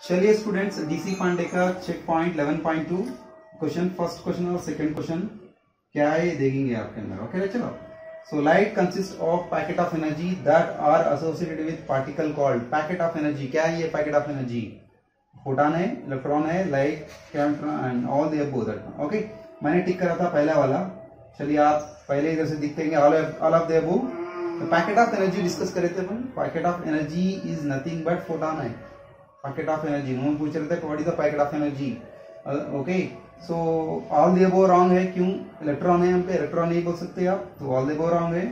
चलिए students, DC Pandey का checkpoint 11.2 question, first question और सेकंड क्वेश्चन क्या है ये देखेंगे आपके अंदर। ओके चलो। So light consist of packet of energy that are associated with particle called. Packet of energy क्या है? ये पैकेट ऑफ एनर्जी फोटॉन है, इलेक्ट्रॉन है, light, and all the above that. Okay, मैंने टिक करा था पहला वाला। चलिए आप पहले इधर से दिखते हैं all of the above. Packet of energy discuss करे थे अपन। Packet of energy is nothing but photon है। पैकेट ऑफ एनर्जी उन्होंने पूछ रहे थे what is the packet of energy. Okay, so all the above wrong है। क्यों? इलेक्ट्रॉन है, यहाँ पे इलेक्ट्रॉन नहीं बोल सकते आप, तो ऑल द अबव रॉन्ग है।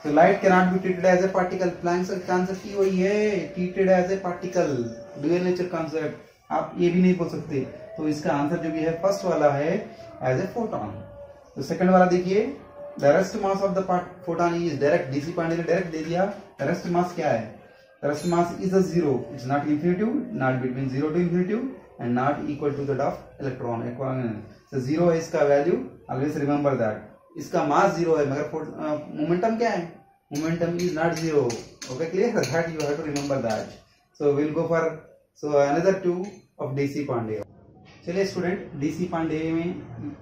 तो light can not be treated as a particle. Planck's का आंसर की वही है, treated as a particle, dual nature concept. आप ये भी नहीं बोल सकते, तो इसका आंसर जो भी है फर्स्ट वाला है एज ए फोटॉन। तो सेकंड वाला देखिए, the rest mass of the photon is direct. DC Pandey ने डायरेक्ट दे दिया। रेस्ट मास क्या है? Rest mass is a zero. It's not infinitive, not between 0 to infinitive, and not equal to that of electron. So zero है इसका value, always remember that. इसका mass zero है, मगर मोमेंटम क्या है? Momentum is not zero. Okay, clear? That you have to remember that. So we'll go for another two of DC Pandey. चलिए student, DC Pandey में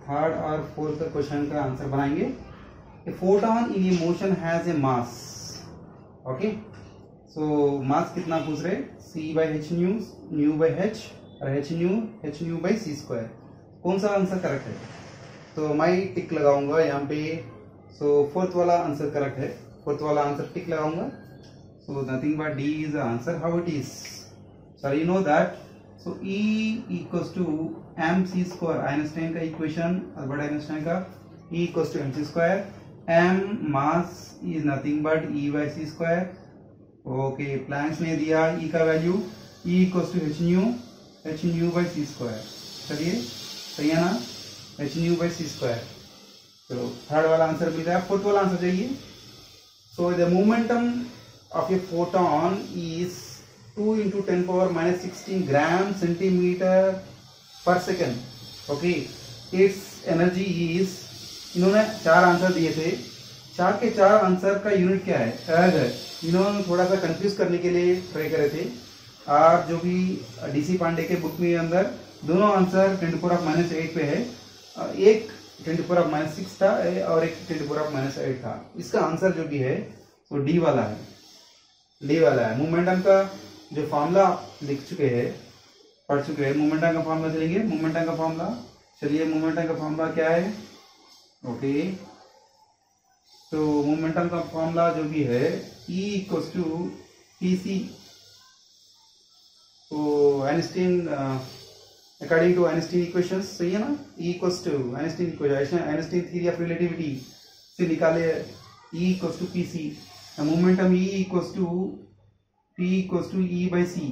third और फोर्थ क्वेश्चन का answer बनाएंगे। A photon in a motion has a mass. Okay. So mass कितना पूछ रहे? c by H nu, nu by H, और H nu by C square. कौन सा आंसर करेक्ट है? तो मैं टिक लगाऊंगा यहाँ पे। सो फोर्थ वाला आंसर करेक्ट है। फोर्थ वाला आंसर टिक लगाऊंगा। So nothing but D is the answer. How it is? So you know that. So E equals to M C square, Einstein का इक्वेशन, अल्बर्ट आइंस्टाइन का। E equals to M C square. M mass is nothing but E by C square. Okay, Planck's ने दिया E का value, E equals to H nu by C square. चलिए सही है ना, H nu by C square. चलो third वाला answer मिल रहा है। फोर्थ वाला आंसर चाहिए। So the momentum of a photon is 2 into 10 power minus 16 gram centimetre per second. Okay, its energy is, इन्होंने 4 आंसर दिए थे, 4 के 4 आंसर का यूनिट क्या है? एज है। इन्होंने थोड़ा सा कंफ्यूज करने के लिए ट्राई करे थे। और जो भी डीसी पांडे के बुक में अंदर दोनों आंसर 10⁻⁻8 पे है। एक 10⁻⁻6 था और एक 10⁻⁻8 था। इसका आंसर जो भी है वो डी वाला है। डी वाला है। मोमेंटम का जो फॉर्मूला लिख चुके हैं, पढ़ चुके हैं। मोमेंटम का फॉर्मूला चलेंगे। मोमेंटम का फॉर्मूला, चलिए मोमेंटम का फॉर्मूला क्या है? ओके, तो मोमेंटम का फॉर्मूला जो भी है E equals to P C. तो Einstein, according to Einstein equations, सही है ना? E equals to Einstein equation, Einstein theory of relativity से निकाले E equals to P C. Momentum E equals to P equals to E by C,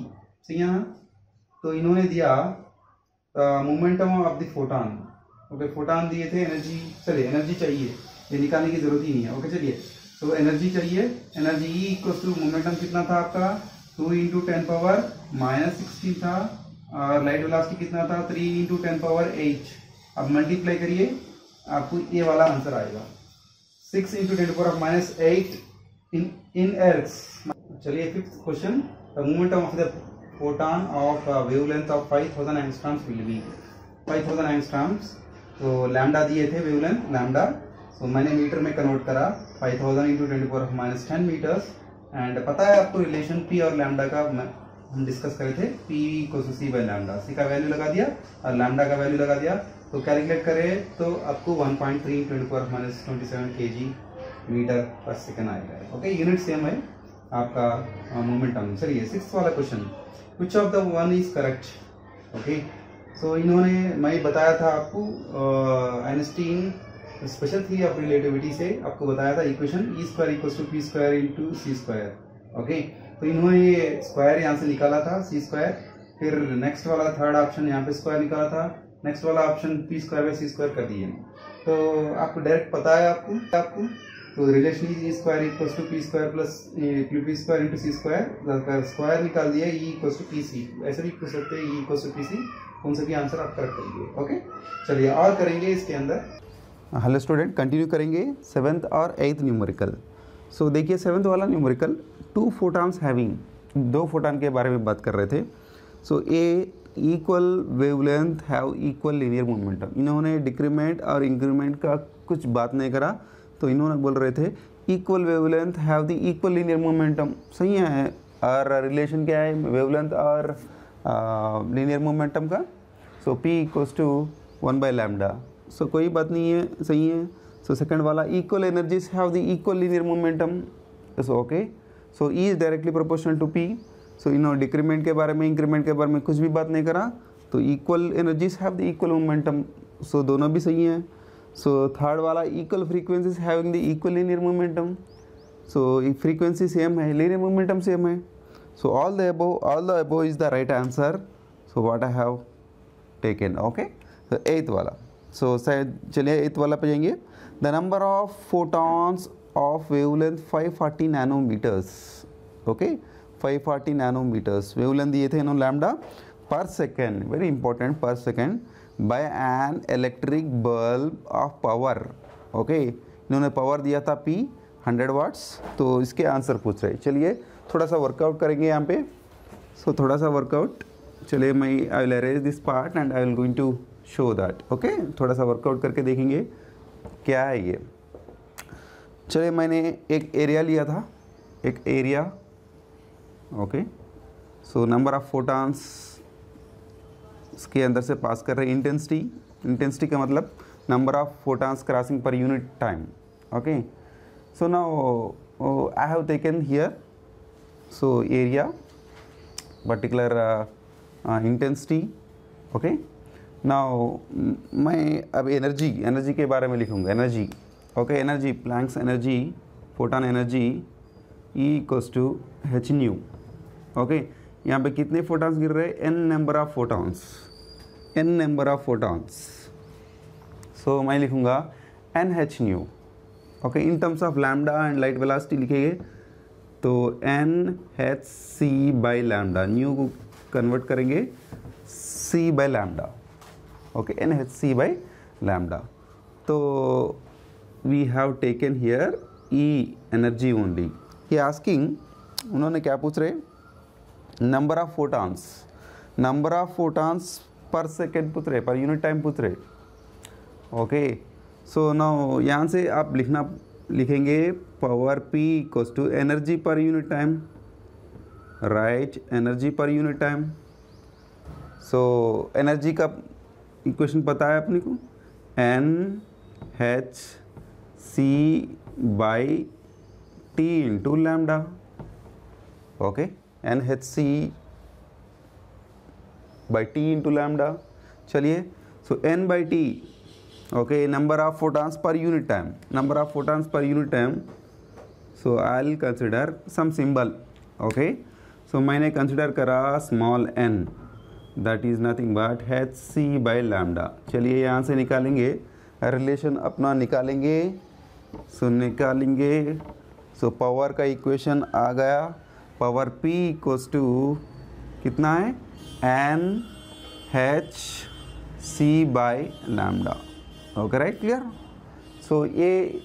सही है ना? तो इन्होंने दिया momentum of the photon. Okay, photon दिए थे, एनर्जी। चलिए एनर्जी चाहिए, ये निकालने की जरूरत ही नहीं है। ओके चलिए, तो एनर्जी चाहिए। Energy E equals to momentum कितना था आपका? 2 into 10⁻⁻16 था, और लाइट वेलोसिटी कितना था? 3 into 10⁻8। अब मल्टीप्लाई करिए, आपको ये वाला आंसर आएगा, 6 into 10⁻8 इन एर्थ। चलिए fifth question, the momentum of the photon of wavelength of 5000 angstroms will be 5000 angstroms. तो लैम्डा दिए थे, वेवलेंथ लैम्डा। तो मैंने मीटर में कन्वर्ट करा, 5000 into 10⁻⁻10 मीटर्स। एंड पता है आपको रिलेशन P और लैम्डा का हम डिस्कस करे थे। P equals to C by lambda. C का वैल्यू लगा दिया और लैम्डा का वैल्यू लगा दिया। तो कैलकुलेट करें तो आपको 1.3 × 10⁻27 kg मीटर पर सेकेंड आएगा। ओके, यूनिट सेम है आपका मोमेंटम। चलिए सिक्स्थ वाला question, which of the one is correct? Okay, so इन्होंने, मैं बताया था आपको Einstein special theory of relativity से आपको बताया था equation E square equals to P square into C square. Okay, तो इन्होंने ये स्क्वायर यहाँ से निकाला था, C स्क्वायर। फिर नेक्स्ट वाला थर्ड ऑप्शन यहाँ पे स्क्वायर निकाला था। नेक्स्ट वाला option P square by C square कर दिए। तो आपको डायरेक्ट पता है आपको तो relation E square equals to P square plus P square into C square. Square निकाल दिया, E equals to P C. ऐसे भी पूछ सकते हैं, E equals to P C. कौन सा भी आंसर आप करेक्ट करेंगे। ओके चलिए और करेंगे इसके अंदर। हेलो स्टूडेंट, कंटिन्यू करेंगे 7th और 8th न्यूमेरिकल। सो देखिए 7th वाला न्यूमेरिकल, 2 फोटॉन्स हैविंग, 2 फोटॉन के बारे में बात कर रहे थे। So a equal wavelength have equal linear momentum. इन्होंने डिक्रीमेंट और इंक्रीमेंट का कुछ बात नहीं करा, तो इन्होंने बोल रहे थे equal wavelength have the equal linear momentum. सही है। और रिलेशन क्या है वेवलेंथ और लीनियर मोमेंटम का? So P equals to 1/λ। So कोई बात नहीं है, सही है। सो सेकंड वाला equal energies have the equal linear momentum. So okay, so E is directly proportional to P. So इन्होंने डिक्रीमेंट के बारे में इंक्रीमेंट के बारे में कुछ भी बात नहीं करा, तो equal energies have the equal momentum. So दोनों भी सही है। सो थर्ड वाला equal frequencies having the equal linear momentum. So frequency same है, लीनियर मोमेंटम सेम है। So all the above is the right answer. So what I have taken. Okay, तो eighth वाला। So चलिए eighth वाला पे जाएंगे। The number of photons of wavelength 540 nanometres. Okay, 540 nanometres wavelength दिए थे इन्होंने लैम्डा पर सेकेंड, वेरी इंपॉर्टेंट, पर second by an electric bulb of power. Okay, इन्होंने पावर दिया था P 100 वाट्स। तो इसके आंसर पूछ रहे। चलिए थोड़ा सा वर्कआउट करेंगे यहाँ पे। सो थोड़ा सा वर्कआउट, चलिए मैं I will arrange this part and I will going to show that. Okay, थोड़ा सा वर्कआउट करके देखेंगे क्या है ये। चलिए मैंने एक एरिया लिया था, एक area. Okay, so number of photons इसके अंदर से पास कर रहे हैं। इंटेंसिटी का मतलब number of photons crossing per unit time. Okay, so now I have taken here so area particular intensity. Okay, now मैं अब एनर्जी के बारे में लिखूँगा। Energy, okay, energy Planck's energy, photon energy E equals to H nu. Okay, यहाँ पे कितने photons गिर रहे हैं? n number of photons. So मैं लिखूँगा NH nu. Okay, in terms of lambda and light velocity लिखेंगे तो NHc/λ। न्यू को कन्वर्ट करेंगे c/λ। Okay, NHc/λ। तो we have taken here E energy only. ये आस्किंग, उन्होंने क्या पूछ रहे? Number of photons per second पूछ रहे, पर यूनिट टाइम पूछ रहे। ओके, सो नाउ यहाँ से आप लिखेंगे power P equals to energy per unit time. Right, energy per unit time. So energy का इक्वेशन पता है अपने को, NHc/T into lambda. Okay, NHc/T into lambda. चलिए, so N/T, okay, number of photons per unit time. So I will consider some symbol. Okay, so मैंने consider करा small n, that is nothing but Hc/λ। चलिए यहाँ से निकालेंगे relation अपना, निकालेंगे। So power का इक्वेशन आ गया। पावर P इक्वल्स टू कितना है? NHc/λ। Okay, right, clear. सो ये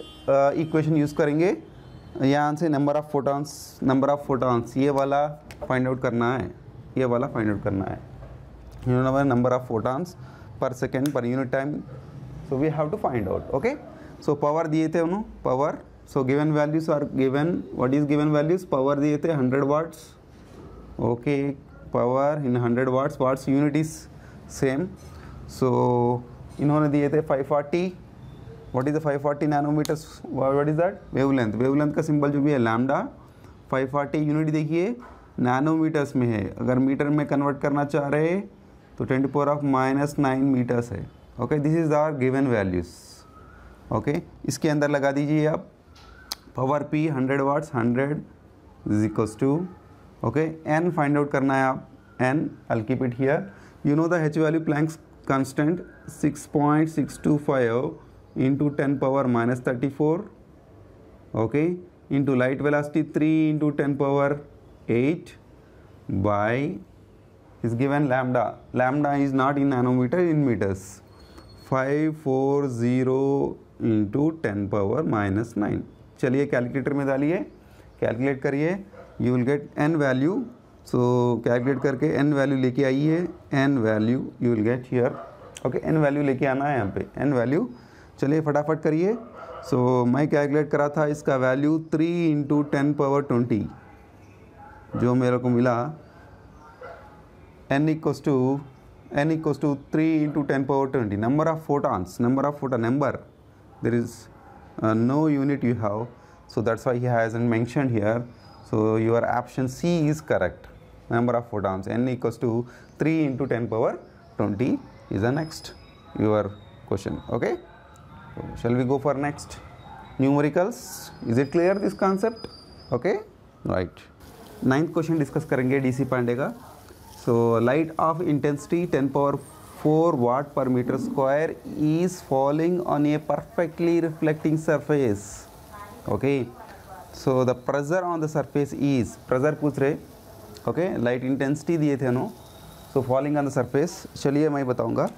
इक्वेशन यूज़ करेंगे। यहाँ से नंबर ऑफ फोटॉन्स ये वाला फाइंड आउट करना है, number of photons per second per unit time. So we have to find out. Okay, so power दिए थे उन्होंने, power. So given values are given, what is given values? Power दिए थे 100 watts. Okay, power in 100 watts unit is same. So इन्होंने दिए थे 540। What is the 540 nanometres? What is that? Wavelength का symbol जो भी है लैम्डा। 540 यूनिट देखिए नैनोमीटर्स में है, अगर मीटर में कन्वर्ट करना चाह रहे हैं तो 10⁻⁹ मीटर्स है। Okay, this is our given values. Okay, इसके अंदर लगा दीजिए आप power P 100 watts, 100 is equals to, okay, n find out करना है आप, n, I will keep it here. You know the h value, Planck's constant 6.625 into 10⁻⁻34। Okay, into light velocity 3 into 10⁸ by is given lambda is not in nanometer, in meters। 540 into 10⁻⁹। चलिए calculator में डालिए, calculate करिए, you will gate n value so calculate करके n value लेके आइए, n value you will get here. Okay, n value लेके आना है यहाँ पे, n वैल्यू। चलिए फटाफट करिए। सो मैं कैलकुलेट करा था इसका वैल्यू 3 × 10⁻20 जो मेरे को मिला n equals to 3 × 10⁻20 number of photons, number there is no unit you have, so that's why he hasn't mentioned here. So your option C is correct. Number of photons n equals to 3 × 10⁻20 is the next your question. Okay, so shall we go for next numericals? Is it clear this concept? Okay, right. 9th question discuss करेंगे DC Pandey का। So light of intensity 10⁴ watt per meter square is falling on a perfectly reflecting surface. Okay, so the pressure on the surface is, pressure पूछ रहे, okay, light intensity दिए थे no, so falling on the surface। चलिए मैं बताऊंगा।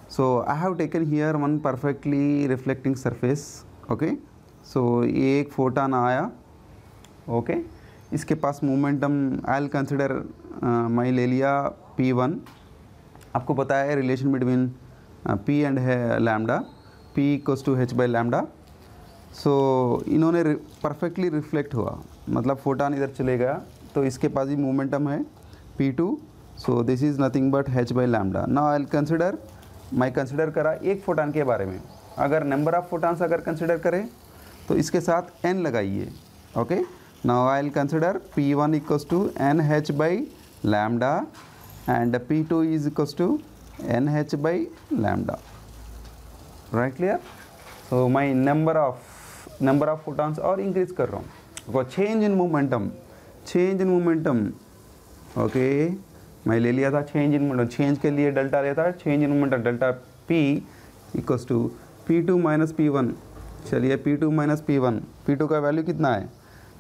So I have taken here one perfectly reflecting surface. Okay, so ये एक photon आया। okay, इसके पास मोमेंटम आई विल कंसिडर मैं ले लिया P1। आपको पता है रिलेशन बिटवीन P एंड है lambda, P equals to h/λ। So इन्होंने परफेक्टली रिफ्लेक्ट हुआ, मतलब फोटॉन इधर चले गया, तो इसके पास ही मोमेंटम है P2। So this is nothing but h/λ। Now I will consider, मैं कंसिडर करा एक फोटॉन के बारे में। अगर नंबर ऑफ फोटॉन्स अगर कंसिडर करें तो इसके साथ n लगाइए। Okay, now I will consider P1 equals to NH/λ and P2 is equals to NH/λ. Right, clear? So my number of photons और increase कर रहा हूँ। change in momentum, okay, मैं ले लिया था change in momentum, change के लिए डेल्टा लेता है, change in momentum delta P equals to P2 minus P1। चलिए P2 minus P1, P2 का वैल्यू कितना है?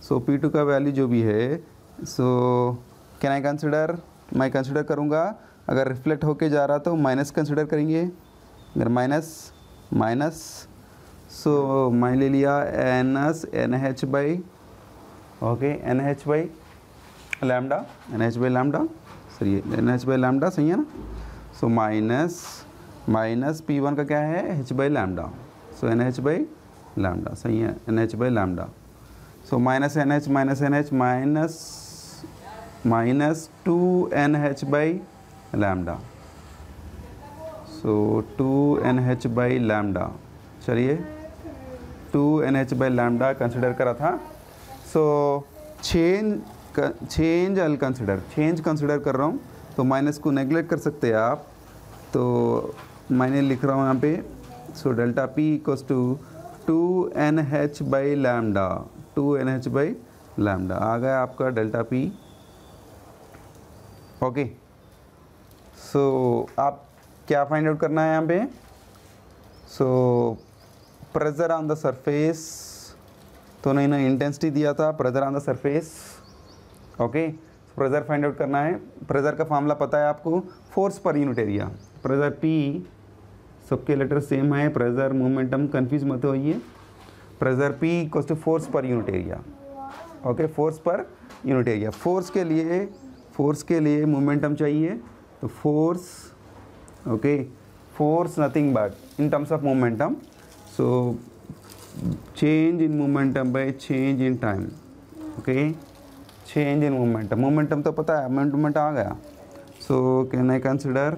सो P2 का वैल्यू जो भी है, सो कैन आई कंसिडर, मैं कंसिडर करूँगा। अगर रिफ्लेक्ट होके जा रहा तो माइनस कंसिडर करेंगे, अगर माइनस सो मैं ले लिया NH/, ओके, NH/λ, सही है, NH/λ सही है ना। सो माइनस P1 का क्या है, h/λ, सो NH/λ सही है, NH/λ। So minus NH minus 2NH/λ, so 2NH/λ। चलिए 2NH/λ कंसिडर करा था। सो चेंज अल कंसिडर, चेंज कंसिडर कर रहा हूँ, तो माइनस को नेगलेक्ट कर सकते हैं आप, तो मैंने लिख रहा हूँ यहाँ पे। So delta P equals to 2NH/λ, 2NH/λ आ गया आपका डेल्टा P। ओके, सो आप क्या फाइंड आउट करना है यहाँ पे? So pressure on the surface, तो नहीं ना, इंटेंसिटी दिया था, pressure on the surface. Okay, pressure find out करना है। प्रेशर का फॉर्मूला पता है आपको, force per unit area. Pressure P, सबके लेटर सेम है, प्रेशर मोमेंटम कन्फ्यूज मत होइए। Pressure P equals to force per unit area. Okay, force per unit area. Force के लिए मोमेंटम चाहिए, तो force, okay, force nothing but in terms of momentum, so change in momentum by change in time. Okay, change in momentum तो पता है, momentum आ गया। So can I consider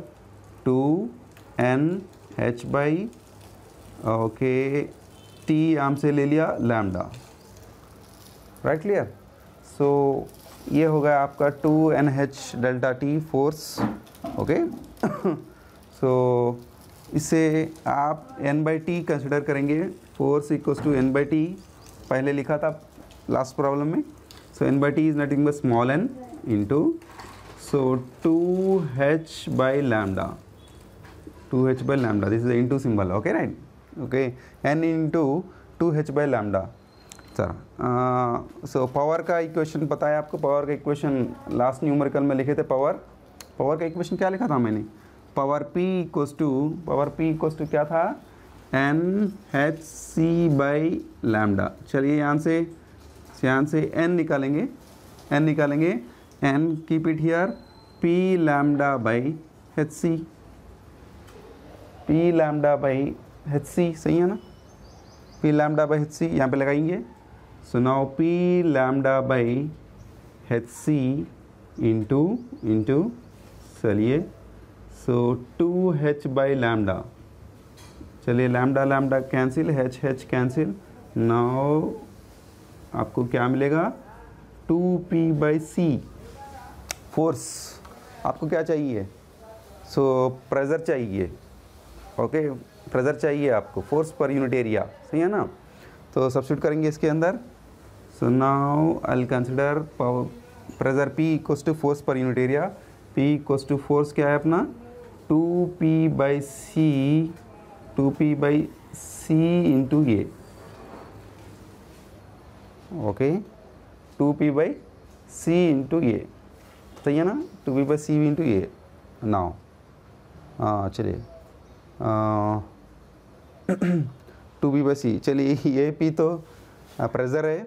2NH/, okay, T आम से ले लिया लैम्डा। Right, clear? सो ये हो गया आपका 2NH∆T फोर्स। ओके, सो इससे आप N/T कंसिडर करेंगे। फोर्स इक्वल्स टू N/T, पहले लिखा था लास्ट प्रॉब्लम में। सो N/T is nothing but small n into, so 2H/λ, 2H/λ, this is into symbol. Okay, right, okay, n into 2H/λ। Sir, so power का equation पता है आपको? Power का equation last numerical में लिखे थे। पावर का इक्वेशन क्या लिखा था मैंने? पावर P इक्वल्स टू क्या था? NHc/λ। चलिए यहाँ से n निकालेंगे। and keep it here p lambda by hc, p lambda by hc, सही है ना, p lambda by hc यहाँ पे लगाएंगे. So now p lambda by hc into चलिए, so 2h by lambda, चलिए lambda lambda cancel, H H cancel. Now आपको क्या मिलेगा, 2p/c. फोर्स आपको क्या चाहिए, सो प्रेशर चाहिए. ओके, प्रेशर चाहिए आपको, फोर्स पर यूनिट एरिया, सही है ना. तो सब्स्टिट्यूट करेंगे इसके अंदर. So now I will consider pressure P equals to force per unit area. P equals to force क्या है अपना, 2p/c इंटू ये. ओके, 2p/c इंटू ये, सही है ना, 2p/c इंटू ये. नाउ चलिए 2p/c, चलिए ये P तो प्रेशर है,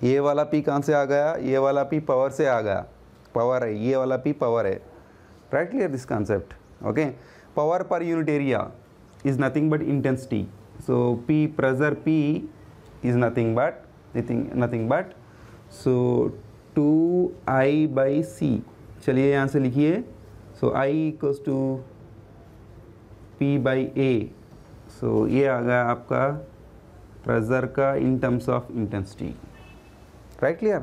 ये वाला P कहाँ से आ गया, ये वाला P पावर से आ गया, पावर है, ये वाला P पावर है. Right, clear this concept. Okay, power पर unit area is nothing but intensity. So P, pressure P is nothing but so 2I/c. चलिए यहाँ से लिखिए. So I equals to P/A. So ये आ गया आपका प्रेशर का in terms of intensity. Right, clear.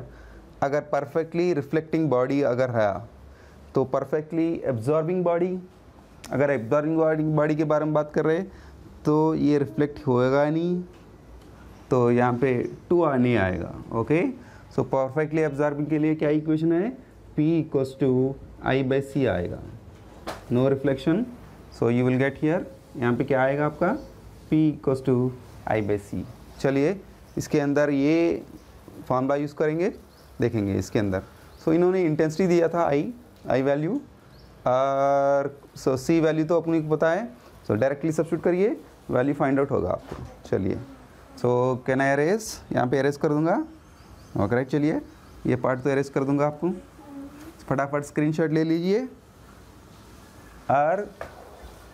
अगर परफेक्टली रिफ्लेक्टिंग बॉडी अगर है तो परफेक्टली एब्जॉर्बिंग बॉडी, अगर एब्जॉर्बिंग बॉडी के बारे में बात कर रहे हैं तो ये रिफ्लेक्ट होएगा नहीं, तो यहाँ पे 2 नहीं आएगा. ओके, सो परफेक्टली एब्जॉर्बिंग के लिए क्या इक्वेशन है, P इक्वल्स टू I/c आएगा, no reflection. So you will get here, यहाँ पे क्या आएगा आपका, P इक्वल्स टू I/c. चलिए इसके अंदर ये फॉर्मूला यूज़ करेंगे, देखेंगे इसके अंदर. सो इन्होंने इंटेंसिटी दिया था I वैल्यू, और सो सी वैल्यू तो अपने को पता है. सो डायरेक्टली सब्स्टिट्यूट करिए, वैल्यू फाइंड आउट होगा आपको. चलिए, सो कैन आई एरेज, यहाँ पे एरेज कर दूंगा. ओके राइट, चलिए ये पार्ट तो एरेज कर दूंगा आपको. फटाफट स्क्रीनशॉट ले लीजिए और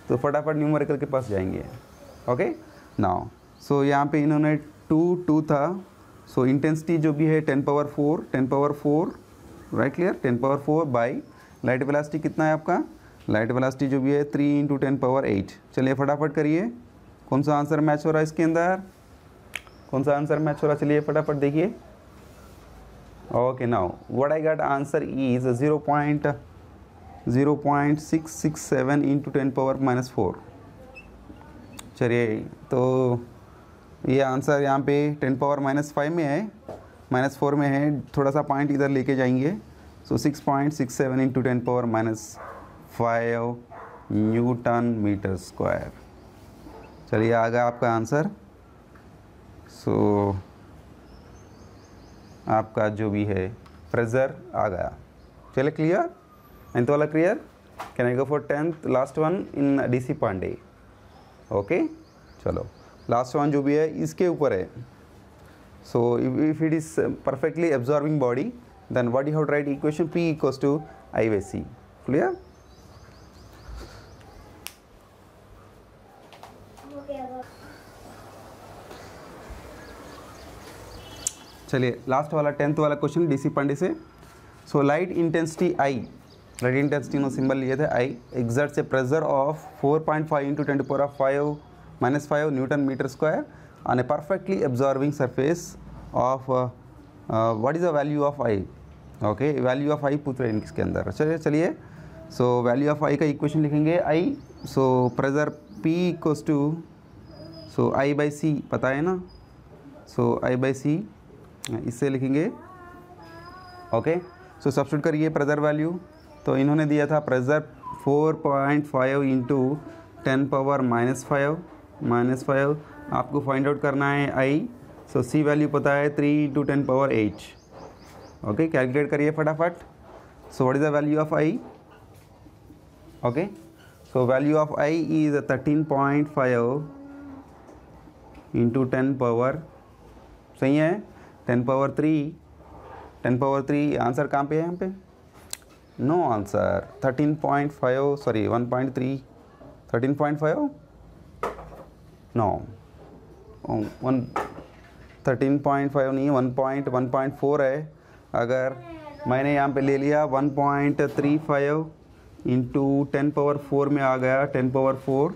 तो फटाफट न्यूमेरिकल के पास जाएंगे. ओके, नाउ सो यहाँ पे इन्होंने 2 था. सो इंटेंसिटी जो भी है 10⁴, right, clear, 10⁴ by light velocity कितना है आपका, लाइट वेलोसिटी जो भी है 3 × 10⁸. चलिए फटाफट करिए, कौन सा आंसर मैच हो रहा है इसके अंदर, कौन सा आंसर मैच हो रहा है, चलिए फटाफट देखिए. Okay, now what I got answer is 0.0667 × 10⁻⁻⁴. चलिए तो ये आंसर यहाँ पे 10⁻⁻5 में है, -4 में है, थोड़ा सा पॉइंट इधर लेके जाएंगे. सो 6.67 × 10⁻⁻5 न्यूटन मीटर स्क्वायर. चलिए आ गया आपका आंसर. सो आपका जो भी है प्रेशर आ गया. चलिए क्लियर, 9th वाला clear. Can I go for 10th, last one in DC Pandey. Okay, चलो लास्ट वन जो भी है इसके ऊपर है. So if it is perfectly absorbing body, then what you have to write equation P equals to I/c. Clear? चलिए last वाला 10th वाला क्वेश्चन DC पांडे से. So light intensity I, light intensity no symbol लिए थे I, exerts a pressure of 4.5 × 10⁻⁻5 newton meter square on a perfectly absorbing surface of what is the value of I. Okay, value of I पूछ रहे हैं इसके अंदर. चलिए so value of I का equation लिखेंगे. I, so pressure P equals to, so I/c पता है ना, सो I/c इससे लिखेंगे. ओके, सो सब्स्टिट्यूट करिए प्रेशर वैल्यू. तो इन्होंने दिया था प्रेशर 4.5 × 10⁻⁻5, आपको फाइंड आउट करना है I. सो C वैल्यू पता है 3 × 10⁸. ओके, कैलकुलेट करिए फटाफट. So what is the value of I. Okay, so value of I is 13.5 × 10⁻, सही है, 10⁻3 10⁻³ आंसर कहाँ पे है यहाँ पे? No answer. 13.5 सॉरी 1.3 13.5 नो 13.5 नहीं, 1.4 है। अगर मैंने यहाँ पे ले लिया 1.35 इंटू 10⁻4 में आ गया 10⁻4।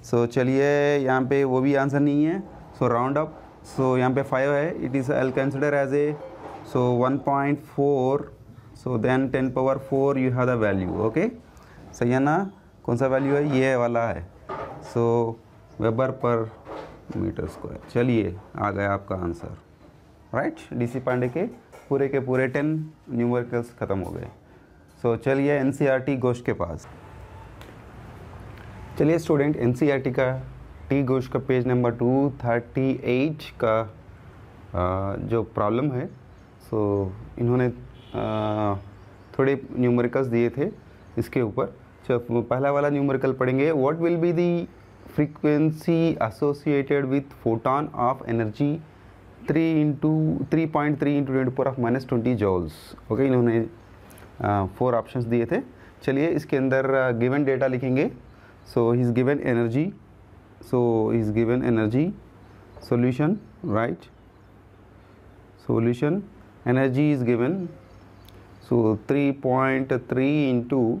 सो चलिए यहाँ पे वो भी आंसर नहीं है, सो राउंड अप। सो यहाँ पे 5 है, it is I consider as a so 1.4। So then 10⁻4 you have the value. Okay सही है ना? कौन सा वैल्यू है? ये वाला है। सो वेबर पर मीटर स्क्वायर। चलिए आ गया आपका आंसर, राइट। डीसी पांडे के पूरे 10 न्यूमेरिकल्स ख़त्म हो गए। सो चलिए एनसीईआरटी घोष के पास। चलिए स्टूडेंट, एनसीईआरटी का टी घोष का पेज नंबर 238 का जो प्रॉब्लम है, सो इन्होंने थोड़े न्यूमेरिकल्स दिए थे इसके ऊपर। जब पहला वाला न्यूमेरिकल पढ़ेंगे, what will be the frequency associated with photon of energy 3.3 into 10⁻⁻20 joules. Okay, इन्होंने 4 ऑप्शंस दिए थे। चलिए इसके अंदर गिवन डेटा लिखेंगे। So he is given energy, so he is given energy solution, right. Solution energy is given, so 3.3 into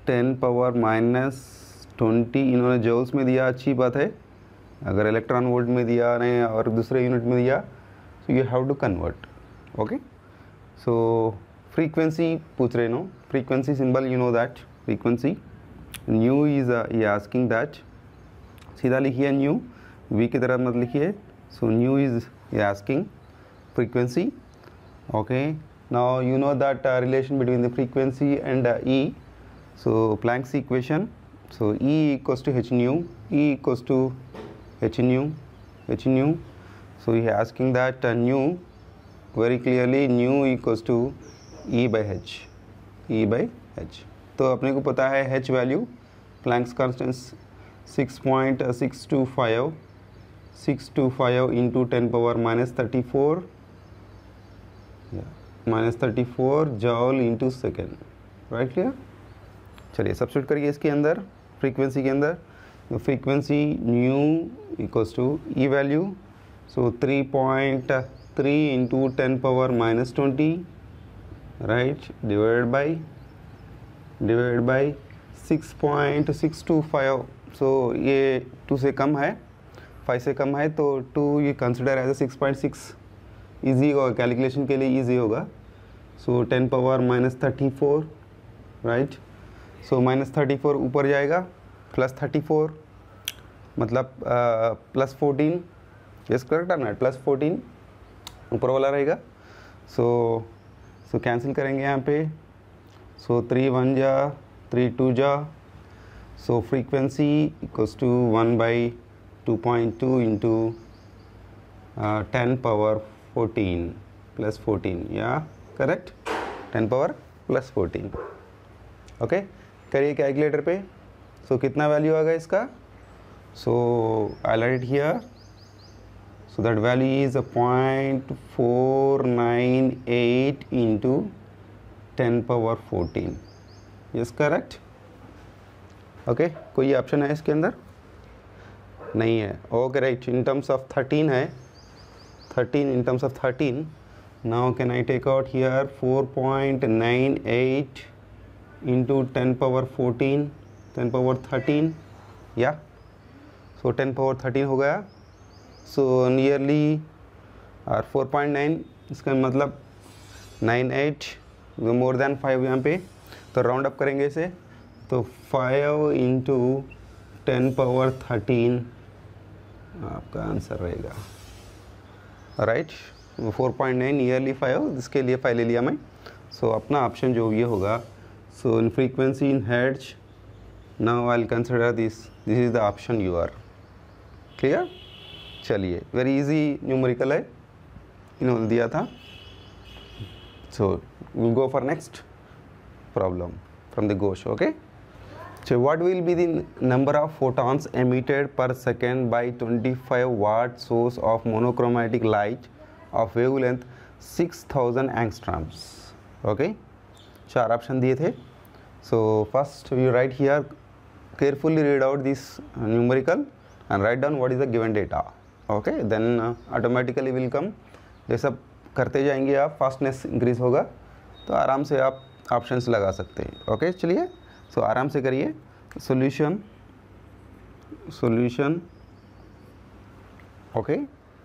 10⁻⁻20 इन्होंने joules में दिया। अच्छी बात है। अगर इलेक्ट्रॉन वोल्ट में दिया नहीं और दूसरे यूनिट में दिया, so you have to convert. Okay, so frequency पूछ रहे no, frequency symbol you know that frequency nu is ये आस्किंग दैट। सीधा लिखिए न्यू, वी की तरह मत लिखिए। सो न्यू इज ये asking frequency. Okay, now you know that relation between the frequency and E. So Planck's equation, so E equals to h nu, E equals to h nu. So he is asking that nu, very clearly nu equals to E by h, E by h। तो अपने को पता है h value, Planck's constant 6.625 into 10⁻⁻34 -34 joule into second, right clear. चलिए substitute करिए इसके अंदर, frequency के अंदर। Frequency nu equals to E value, so 3.3 into 10⁻⁻20, right, divided by 6.625। So ये 2 से कम है, 5 से कम है, तो 2 ये कंसिडर एज 6.6। ईजी होगा कैलकुलेशन के लिए, ईजी होगा। सो 10⁻⁻34, राइट। सो -34 ऊपर जाएगा, +34 मतलब +14, यस करेक्ट है ना, +14 ऊपर वाला रहेगा। सो कैंसिल करेंगे यहाँ पे। सो 3 1 जा, 3 2 जा। सो फ्रीक्वेंसी इक्वल्स टू 1/2.2 इंटू 10⁻14 +14, या करेक्ट, 10⁻+14। ओके, करिए कैलकुलेटर पे। सो कितना वैल्यू आ गया इसका? So I write here, so that value is 0.498 into 10⁻14, yes correct. Okay, कोई ऑप्शन है इसके अंदर? नहीं है। Okay right, in terms of 13 है, 13 in terms of 13। Now can I take out here 4.98 into 10⁻14 10⁻13, या सो 10⁻13 हो गया। सो नियरली और 4.9, इसका मतलब 98, मोर देन 5 यहाँ पे, तो राउंड अप करेंगे इसे, तो 5 इंटू 10⁻13 आपका आंसर रहेगा, राइट। 4.9 नियरली 5, इसके लिए 5 ले लिया मैं। सो अपना ऑप्शन जो ये होगा, so in frequency in hertz, now I will consider this is the option you are clear. चलिए वेरी इजी न्यूमेरिकल है, इन्होंने दिया था। So will go for next problem from the Ghosh. Okay, so what will be the number of photons emitted per second by 25 watt source of monochromatic light of wavelength 6000 angstroms. Okay, 4 option दिए थे। So first you write here, carefully read out this numerical and write down what is the given data. Okay, then automatically will come. जैसा करते जाएंगे आप, fastness increase होगा तो आराम से आप ऑप्शंस लगा सकते हैं। ओके, चलिए सो आराम से करिए। Solution okay,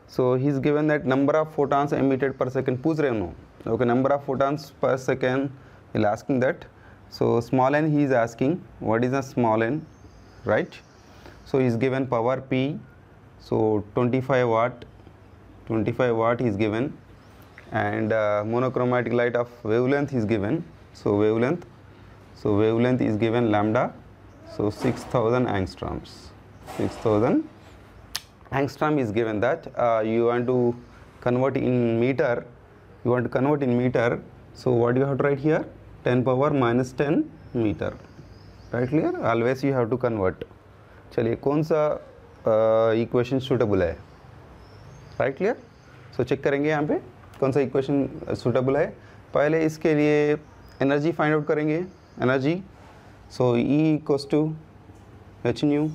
so he is given that number of photons emitted per second, पूछ रहे हो। Okay, number of photons per second will asking that. So small N he is asking what is a small N, right. So he is given power P, so 25 watt is given, and monochromatic light of wavelength is given. So wavelength is given lambda, so 6000 angstroms. 6000 angstrom is given. That you want to convert in meter, so what you have to write here, 10 power minus 10 meter, right? Clear? Always you have to convert. चलिए कौन सा equation suitable है, right? Clear? So check करेंगे यहाँ पे कौन सा equation suitable है। पहले इसके लिए एनर्जी फाइंड आउट करेंगे, energy. So E equals to H nu,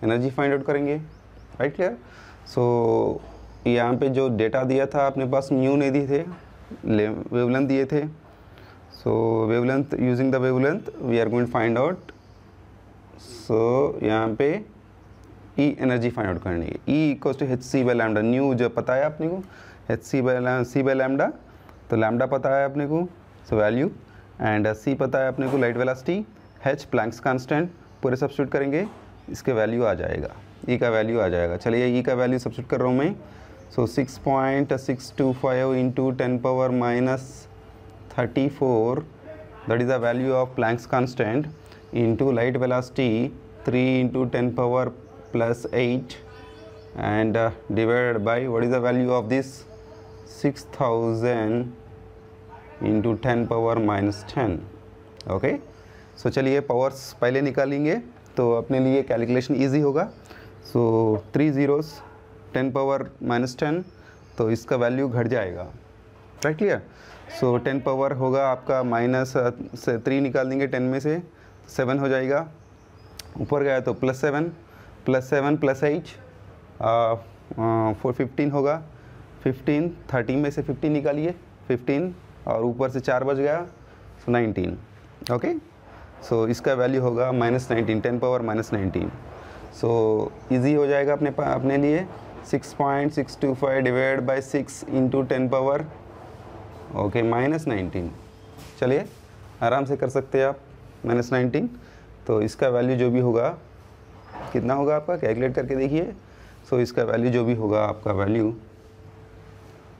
energy find out करेंगे, राइट? क्लियर? सो यहाँ पे जो डेटा दिया था अपने पास, न्यू नहीं दिए थे, वेवलेंथ दिए थे। So wavelength, using the wavelength we are going to find out. So यहाँ पे E एनर्जी फाइंड आउट करनी है। E equals to HC by lambda, nu जो पता है अपने को, HC बाई लैम्डा, तो लैम्डा पता है अपने को, सो वैल्यू, एंड C पता है अपने को light velocity, H Planck's constant, पूरे सब्स्टिट्यूट करेंगे, इसके वैल्यू आ जाएगा, E का वैल्यू आ जाएगा। चलिए E का वैल्यू सब्स्टिट्यूट कर रहा हूँ मैं। सो 6.625 into 10 power minus 34, that is the value of Planck's constant, into light velocity 3 into 10 power plus 8, and divided by what is the value of this, 6000 into 10 power minus 10. Okay, सो चलिए powers पहले निकालेंगे तो अपने लिए कैलकुलेशन इजी होगा। सो 3 zeros 10 power minus 10, तो इसका value घट जाएगा, राइट? क्लियर? सो 10 पावर होगा आपका माइनस से 3 निकाल देंगे 10 में से, 7 हो जाएगा, ऊपर गया तो +7 + 8 15 होगा, 15 30 में से 15 निकालिए, 15 और ऊपर से 4 बच गया, सो 19। ओके, सो इसका वैल्यू होगा -19, 10 पावर -19। सो इजी हो जाएगा अपने लिए। 6.625 divide by 6 into 10 power, okay, -19। चलिए आराम से कर सकते हैं आप, -19। तो इसका वैल्यू जो भी होगा, कितना होगा आपका, कैलकुलेट करके देखिए। सो इसका वैल्यू जो भी होगा आपका value,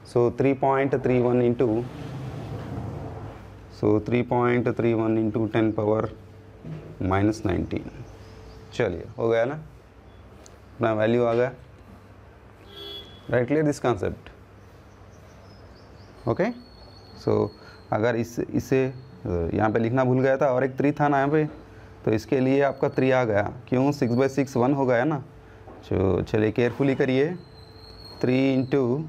so 3.31 into, so 3.31 into 10 power -19। चलिए हो गया ना, अपना वैल्यू आ गया, right? Clear this concept? Okay, so अगर इसे यहाँ पे लिखना भूल गया था और एक 3 था ना यहाँ पे, तो इसके लिए आपका 3 आ गया, क्यों? 6/6 1 हो गया ना। तो चलिए केयरफुली करिए, 3 into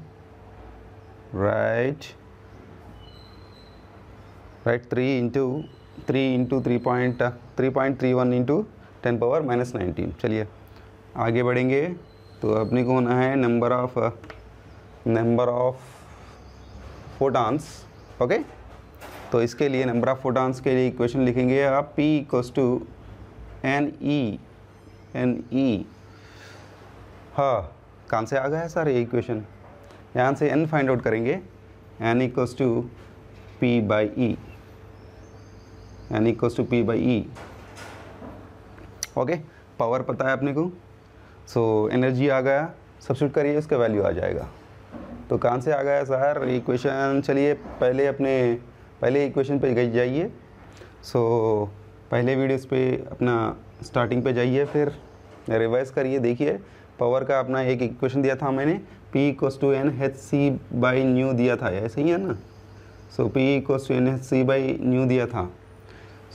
right 3 into 3.31 into 10 power -19। चलिए आगे बढ़ेंगे, तो अपने को होना है नंबर ऑफ फोटॉन्स। ओके, तो इसके लिए नंबर ऑफ फोटॉन्स के लिए इक्वेशन लिखेंगे आप, P इक्वल्स टू NE। हाँ, कहाँ से आ गया है सर ये इक्वेशन? यहाँ से N फाइंड आउट करेंगे, N equals to P by E, N equals to P by E। Okay, power पता है अपने को, सो एनर्जी आ गया, सब्स्टिट्यूट करिए, उसका वैल्यू आ जाएगा। तो कहाँ से आ गया सर इक्वेशन? चलिए पहले इक्वेशन पे जाइए। सो पहले वीडियोस पे अपना स्टार्टिंग पे जाइए, फिर रिवाइज करिए, देखिए पावर का अपना एक इक्वेशन दिया था मैंने, P equals to NHC by nu दिया था, ऐसे ही है ना। So P equals to NHC by nu दिया था।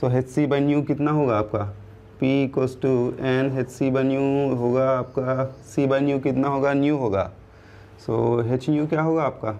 सो HC बाई न्यू कितना होगा आपका? P equals to NHC by nu होगा आपका, C बाई न्यू कितना होगा? न्यू होगा। सो H न्यू क्या होगा आपका?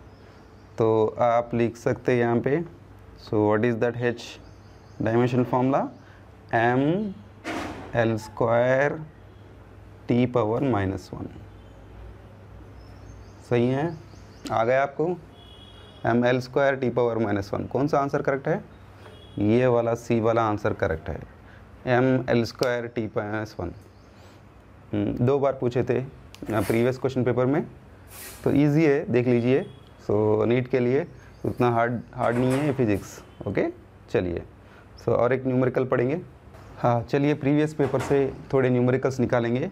तो आप लिख सकते हैं यहाँ पे, so what is that h dimension formula, ml² T⁻⁻1। सही है, आ गया आपको, ml² T⁻⁻1। कौन सा आंसर करेक्ट है? ये वाला सी वाला आंसर करेक्ट है, ml² T⁻1। 2 बार पूछे थे प्रीवियस क्वेश्चन पेपर में, तो इजी है, देख लीजिए। सो नीट के लिए उतना हार्ड नहीं है ये फिजिक्स। ओके, चलिए सो और एक न्यूमेरिकल पढ़ेंगे। हाँ चलिए, प्रीवियस पेपर से थोड़े न्यूमेरिकल्स निकालेंगे।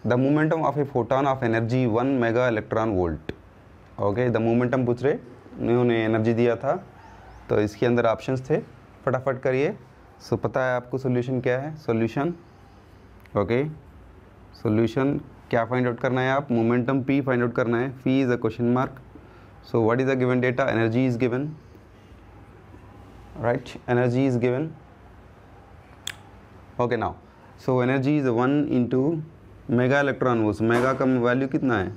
The momentum of a photon of energy 1 mega electron volt. Okay, the momentum पूछ रहे, उन्होंने एनर्जी दिया था, तो इसके अंदर ऑप्शंस थे, फटाफट करिए। सो पता है आपको सोल्यूशन क्या है? सोल्यूशन, ओके, सोल्यूशन क्या फाइंड आउट करना है? आप मोमेंटम p फाइंड आउट करना है। p is a question mark. So what is the given data? Energy is given, right, energy is given. Okay now, so energy is 1 into mega electron volt. Mega का value कितना है?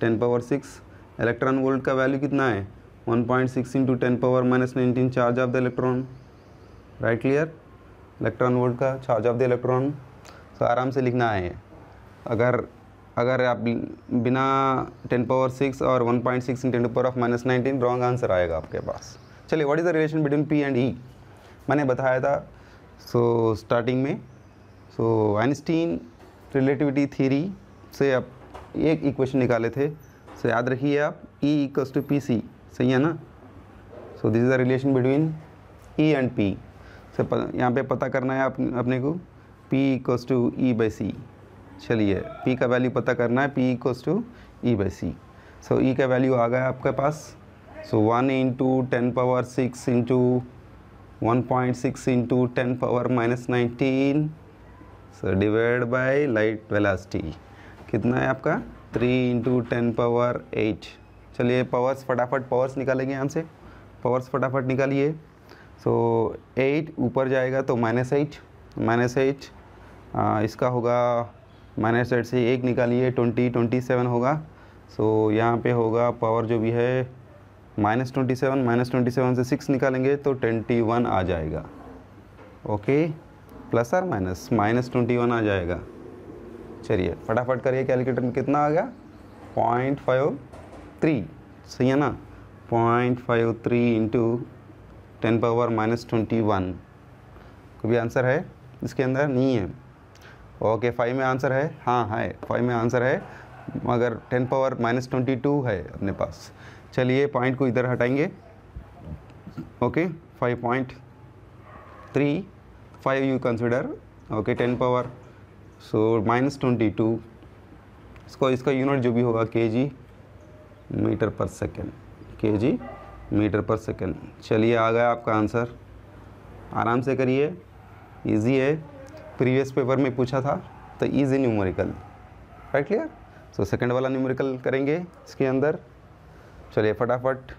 10⁻6। Electron volt का value कितना है? 1.6 into 10⁻⁻19 charge of the electron. Right, clear? Electron volt का charge of the electron. तो आराम से लिखना है। अगर आप बिना 10⁻6 और 1.6 × 10⁻⁻19, रॉन्ग आंसर आएगा आपके पास। चलिए, what is the relation between p and e? मैंने बताया था सो स्टार्टिंग में। सो आइंस्टीन रिलेटिविटी थ्योरी से आप एक इक्वेशन निकाले थे, सो याद रखिए आप, E = pc। सही है ना? So this is the relation between E and p। से यहाँ पे पता करना है अपने को, P = E/c। चलिए, P का वैल्यू पता करना है, P = E/c। सो E का वैल्यू आ गया आपके पास। सो 1 × 10⁻6 into 1.6 into 10⁻⁻19, so divide by light velocity कितना है आपका 3 इंटू 10⁻8। चलिए पावर्स फटाफट पावर्स निकालेंगे यहाँ से, पावर्स फटाफट निकालिए। सो 8 ऊपर जाएगा तो -8 इसका होगा -8 से 1 निकालिए 27 होगा। सो यहाँ पे होगा पावर जो भी है -27 से 6 निकालेंगे तो 21 आ जाएगा। ओके, प्लस और माइनस -21 आ जाएगा। चलिए फटाफट करिए, कैलकुलेटर में कितना आ गया 0.53, सही है ना। 0.53 इंटू 10⁻⁻21। कोई भी आंसर है इसके अंदर? नहीं है। ओके 5 में आंसर है, हाँ है 5 में आंसर है, मगर 10⁻⁻22 है अपने पास। चलिए पॉइंट को इधर हटाएंगे। Okay 5.35 you consider. Okay 10 power so -22 इसका यूनिट जो भी होगा kg metre per second, kg metre per second. चलिए आ गया आपका आंसर, आराम से करिए, इजी है, प्रीवियस पेपर में पूछा था तो इजी न्यूमेरिकल, राइट क्लियर। सो सेकंड वाला न्यूमेरिकल करेंगे इसके अंदर। चलिए फटाफट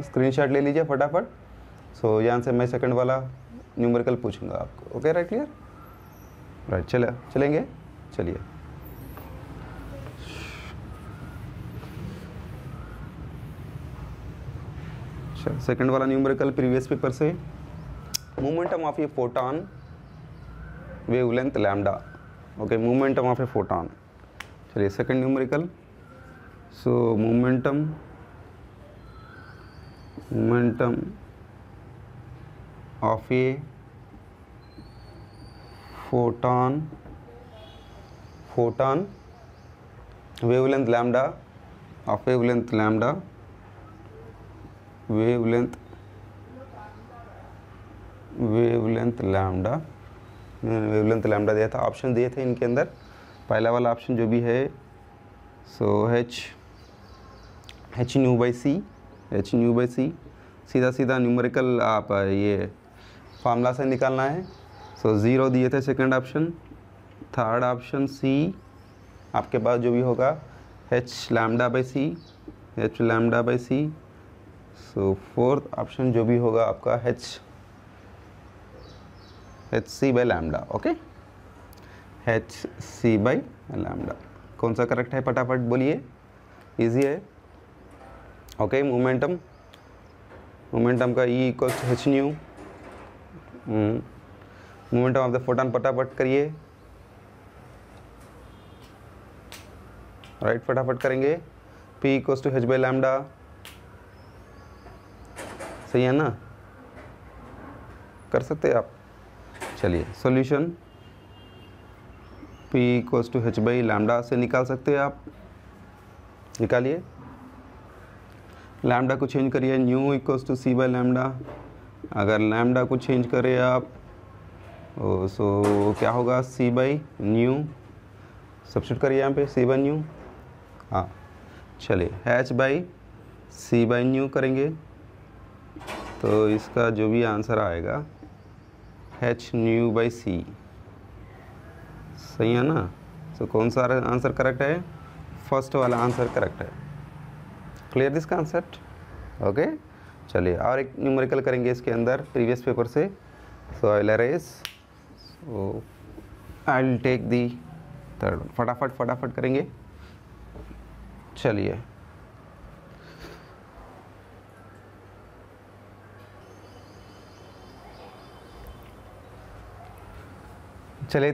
स्क्रीनशॉट ले लीजिए फटाफट। सो यहाँ से मैं सेकंड वाला न्यूमेरिकल पूछूंगा आपको। ओके राइट क्लियर, राइट चलेंगे। चलिए सेकंड वाला न्यूमेरिकल प्रीवियस पेपर से, momentum of a photon wavelength lambda. Okay momentum of a photon. चलिए second numerical. So momentum of a photon wavelength lambda of wavelength lambda wavelength lambda दिया था, option दिए थे इनके अंदर। पहला वाला ऑप्शन जो भी है सो h न्यू बाई सी, सीधा न्यूमेरिकल आप ये फार्मूला से निकालना है। सो 0 दिए थे second option. Third option C आपके पास जो भी होगा h lambda by C. So fourth option जो भी होगा आपका h C by lambda. Okay h C by lambda कौन सा करेक्ट है फटाफट बोलिए, इजी है। ओके मोमेंटम का E equals to h nu. Momentum of the photon फटाफट करिए, राइट फटाफट करेंगे। P equals to h by lambda, सही है ना, कर सकते हैं आप। चलिए solution P equals to h by lambda से निकाल सकते हैं आप, निकालिए। लैम्डा को चेंज करिए, nu equals to C by lambda. अगर लैम्डा को चेंज करें आप सो क्या होगा C बाई न्यू, सब्स्टिट्यूट करिए यहाँ पे C बाई न्यू। हाँ चलिए h by C by new करेंगे तो इसका जो भी आंसर आएगा h न्यू बाई C, सही है ना। सो कौन सा आंसर करेक्ट है, फर्स्ट वाला आंसर करेक्ट है। Clear this concept. ओके चलिए और एक न्यूमेरिकल करेंगे इसके अंदर प्रीवियस पेपर से। So I will arrange, so I will take the third, फटाफट करेंगे। चलिए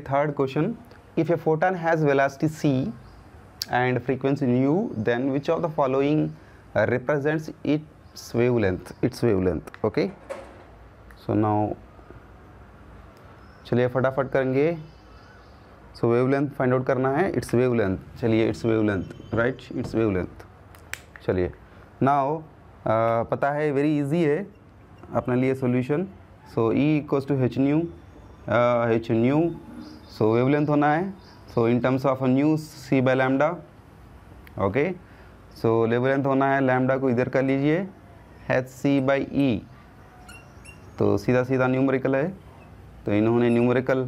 third question, if a photon has velocity c and frequency nu, then which of the following represents its wavelength। okay so now चलिए फटाफट करेंगे। सो wavelength find out करना है, its wavelength. चलिए its wavelength, right its wavelength. चलिए now पता है very easy है अपने लिए solution. So E equals to h nu, so wavelength होना है। So in terms of nu C by lambda. Okay so wavelength होना है, लैम्डा को इधर कर लीजिए h c बाई E। तो सीधा सीधा न्यूमेरिकल है, तो इन्होंने न्यूमेरिकल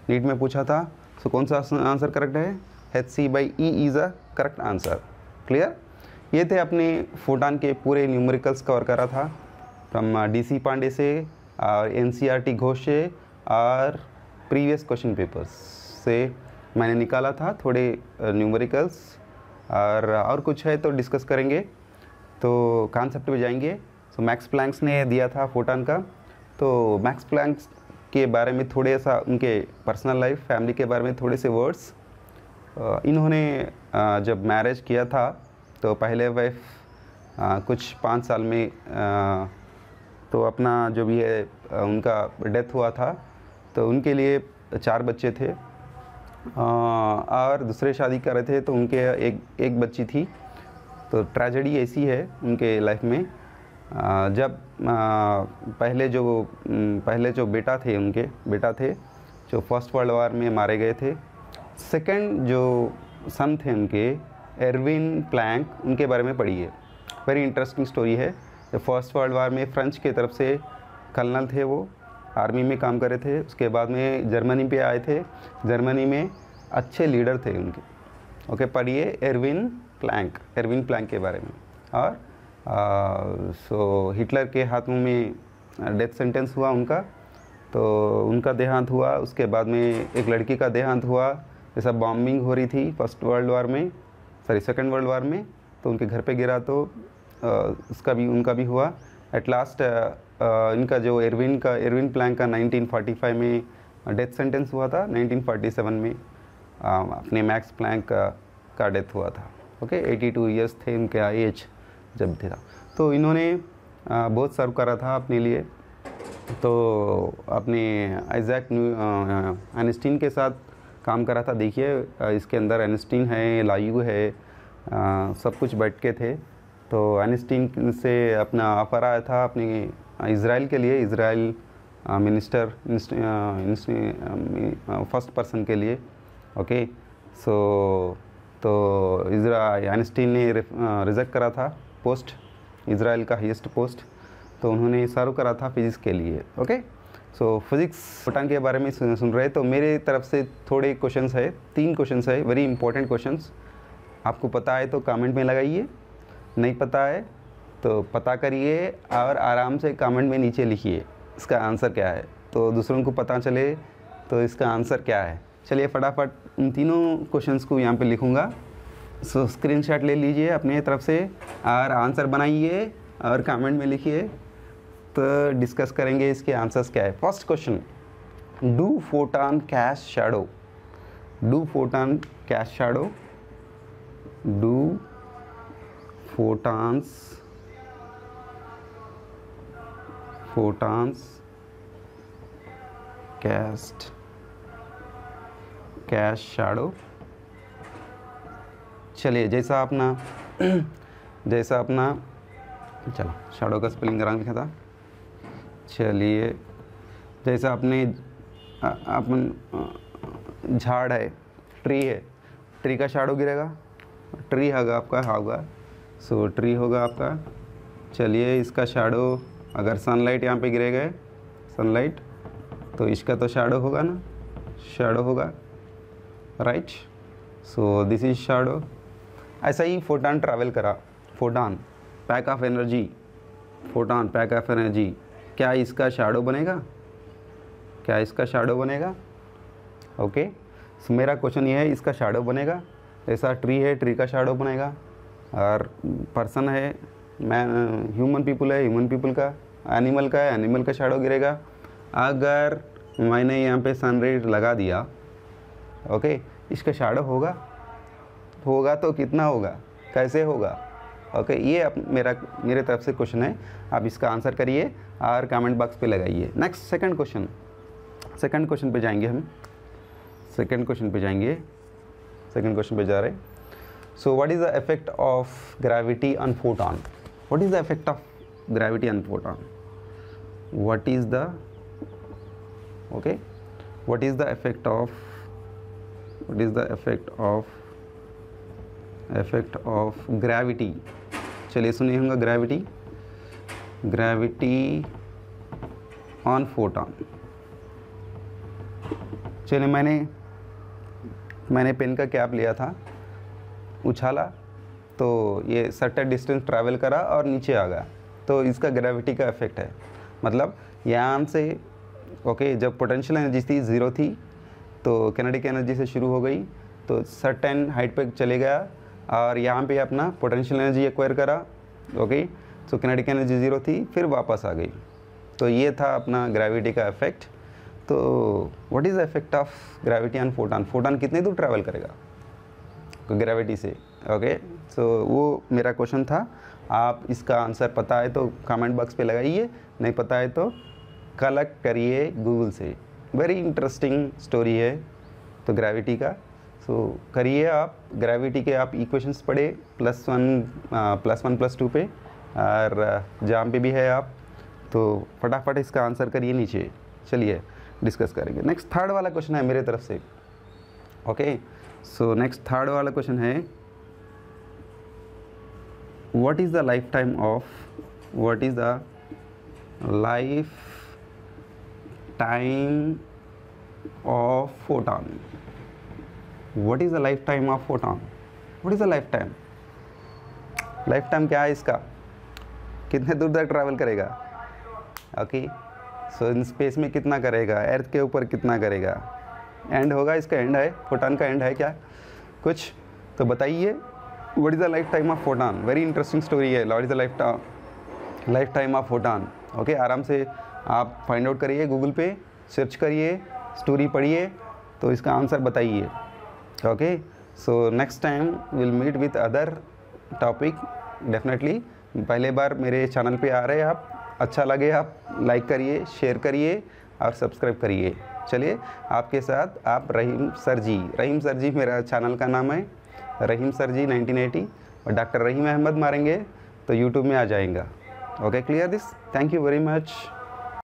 नीट में पूछा था। सो कौन सा आंसर करेक्ट है? HC/E is a correct answer. Clear? ये थे अपने फोटान के पूरे न्यूमेरिकल्स कवर करा था फ्रॉम DC पांडे से और NCERT घोष से और प्रीवियस क्वेश्चन पेपर्स से मैंने निकाला था थोड़े न्यूमेरिकल्स, और कुछ है तो डिस्कस करेंगे। तो कॉन्सेप्ट पे जाएंगे। सो मैक्स प्लैंक्स ने दिया था फोटान का, तो मैक्स प्लैंक्स के बारे में थोड़े सा उनके पर्सनल लाइफ फैमिली के बारे में थोड़े से वर्ड्स। इन्होंने जब मैरिज किया था तो पहले वाइफ कुछ 5 साल में तो अपना जो भी है उनका डेथ हुआ था, तो उनके लिए 4 बच्चे थे और दूसरे शादी कर रहे थे तो उनके एक बच्ची थी। तो ट्रेजेडी ऐसी है उनके लाइफ में, जब पहले जो बेटा थे जो फर्स्ट वर्ल्ड वॉर में मारे गए थे। सेकंड जो सन थे उनके एरविन प्लैंक, उनके बारे में पढ़िए, वेरी इंटरेस्टिंग स्टोरी है। फर्स्ट वर्ल्ड वॉर में फ्रेंच की तरफ से कर्नल थे, वो आर्मी में काम कर रहे थे। उसके बाद में जर्मनी पे आए थे, जर्मनी में अच्छे लीडर थे उनके। ओके, पढ़िए एरविन प्लैंक के बारे में। और सो हिटलर के हाथों में डेथ सेंटेंस हुआ उनका, तो उनका देहांत हुआ। उसके बाद में एक लड़की का देहांत हुआ, जैसा बॉम्बिंग हो रही थी सेकंड वर्ल्ड वॉर में, तो उनके घर पे गिरा, तो उनका भी हुआ। एट लास्ट इनका जो एरविन प्लैंक का 1945 में डेथ सेंटेंस हुआ था। 1947 में अपने मैक्स प्लैंक का डेथ हुआ था। ओके, 82 ईयर्स थे उनके एज जब था। तो इन्होंने बहुत सर्व करा था अपने लिए। तो अपने आइजैक आइंस्टीन के साथ काम करा था। देखिए इसके अंदर आइंस्टीन है, लायू है, सब कुछ बैठ के थे। तो आइंस्टीन से अपना ऑफर आया था अपने इज़राइल के लिए, इज़राइल मिनिस्टर फर्स्ट पर्सन के लिए। ओके, सो तो आइंस्टीन ने रिजेक्ट करा था पोस्ट, इज़राइल का हाईएस्ट पोस्ट, तो उन्होंने सर्व करा था फिज़िक्स के लिए। ओके, सो फिज़िक्स फोटान के बारे में सुन रहे, तो मेरे तरफ से थोड़े क्वेश्चंस है, 3 क्वेश्चंस है, वेरी इंपॉर्टेंट क्वेश्चंस। आपको पता है तो कमेंट में लगाइए, नहीं पता है तो पता करिए और आराम से कमेंट में नीचे लिखिए इसका आंसर क्या है, तो दूसरों को पता चले तो इसका आंसर क्या है। चलिए फटाफट उन तीनों क्वेश्चंस को यहाँ पे लिखूँगा। सो स्क्रीनशॉट ले लीजिए अपने तरफ से और आंसर बनाइए और कमेंट में लिखिए, तो डिस्कस करेंगे इसके आंसर्स क्या है। First question, do photon cast shadow? Do photon cast shadow? Do photons cast shadow? चलिए जैसा अपना चलो शैडो का स्पेलिंग जरा लिखा था। चलिए जैसा अपने अपन झाड़ है, ट्री है, ट्री का शैडो गिरेगा, ट्री होगा सो ट्री होगा आपका। चलिए इसका शैडो, अगर सनलाइट यहाँ पे गिरेगा, सनलाइट, तो इसका तो शैडो होगा ना, शैडो होगा, right. So this is shadow. ऐसा ही फोटान ट्रैवल करा, photon pack of energy, photon pack of energy, क्या इसका शैडो बनेगा? ओके, सो मेरा क्वेश्चन ये है, इसका शैडो बनेगा। ऐसा ट्री है, ट्री का शैडो बनेगा, और पर्सन है, ह्यूमन पीपल है, ह्यूमन पीपल का, एनिमल का है, एनिमल का शैडो गिरेगा। अगर मैंने यहाँ पे सनराइज लगा दिया, ओके, इसका शैडो होगा तो कितना होगा, कैसे होगा? ओके, ये मेरे तरफ से क्वेश्चन है, आप इसका आंसर करिए और कमेंट बॉक्स पे लगाइए। नेक्स्ट सेकंड क्वेश्चन पे जाएंगे हम। सेकंड क्वेश्चन पे जा रहे। So what is the effect of gravity on photon? What is the effect of gravity on photon? What is the effect of gravity? चलिए सुनिए होगा, gravity ऑन फोटॉन। चलिए मैंने पेन का कैप लिया था, उछाला तो ये सर्टेन डिस्टेंस ट्रैवल करा और नीचे आ गया, तो इसका ग्रेविटी का इफेक्ट है। मतलब यहाँ से ओके जब पोटेंशियल एनर्जी थी 0 थी तो किनेटिक एनर्जी से शुरू हो गई, तो सर्टेन हाइट पे चले गया और यहाँ पे अपना पोटेंशियल एनर्जी एक्वायर करा। ओके सो किनेटिक एनर्जी 0 थी, फिर वापस आ गई। तो ये था अपना ग्रेविटी का इफेक्ट। तो what is the effect of gravity on photon? Photon कितने दूर ट्रैवल करेगा ग्रेविटी से? ओके सो वो मेरा क्वेश्चन था। आप इसका आंसर पता है तो कमेंट बॉक्स पे लगाइए, नहीं पता है तो कलेक्ट करिए गूगल से। वेरी इंटरेस्टिंग स्टोरी है तो ग्रेविटी का। सो करिए आप ग्रेविटी के, आप इक्वेशंस पढ़े +1 +2 पे, और जहाँ पे भी है आप तो फटाफट इसका आंसर करिए नीचे। चलिए डिस्कस करेंगे। नेक्स्ट थर्ड वाला क्वेश्चन है मेरे तरफ से। ओके सो नेक्स्ट थर्ड वाला क्वेश्चन है, what is the lifetime of photon? What is the lifetime of photon? What is the lifetime? Life क्या है इसका? कितने दूर तक ट्रैवल करेगा? ओके सो इन स्पेस में कितना करेगा, अर्थ के ऊपर कितना करेगा, एंड होगा इसका, एंड है फोटॉन का, एंड है क्या कुछ? तो बताइए what is the life time of photon. Very interesting story है, what is the life time of photon. Okay आराम से आप फाइंड आउट करिए, गूगल पे सर्च करिए, स्टोरी पढ़िए, तो इसका आंसर बताइए। Okay so next time will meet with other topic definitely. पहले बार मेरे चैनल पे आ रहे हैं आप, अच्छा लगे आप लाइक करिए, शेयर करिए और सब्सक्राइब करिए। चलिए आपके साथ आप रहीम सर जी मेरा चैनल का नाम है, रहीम सर जी 1980, और डॉक्टर रहीम अहमद मारेंगे तो यूट्यूब में आ जाएगा। Okay clear this? Thank you very much.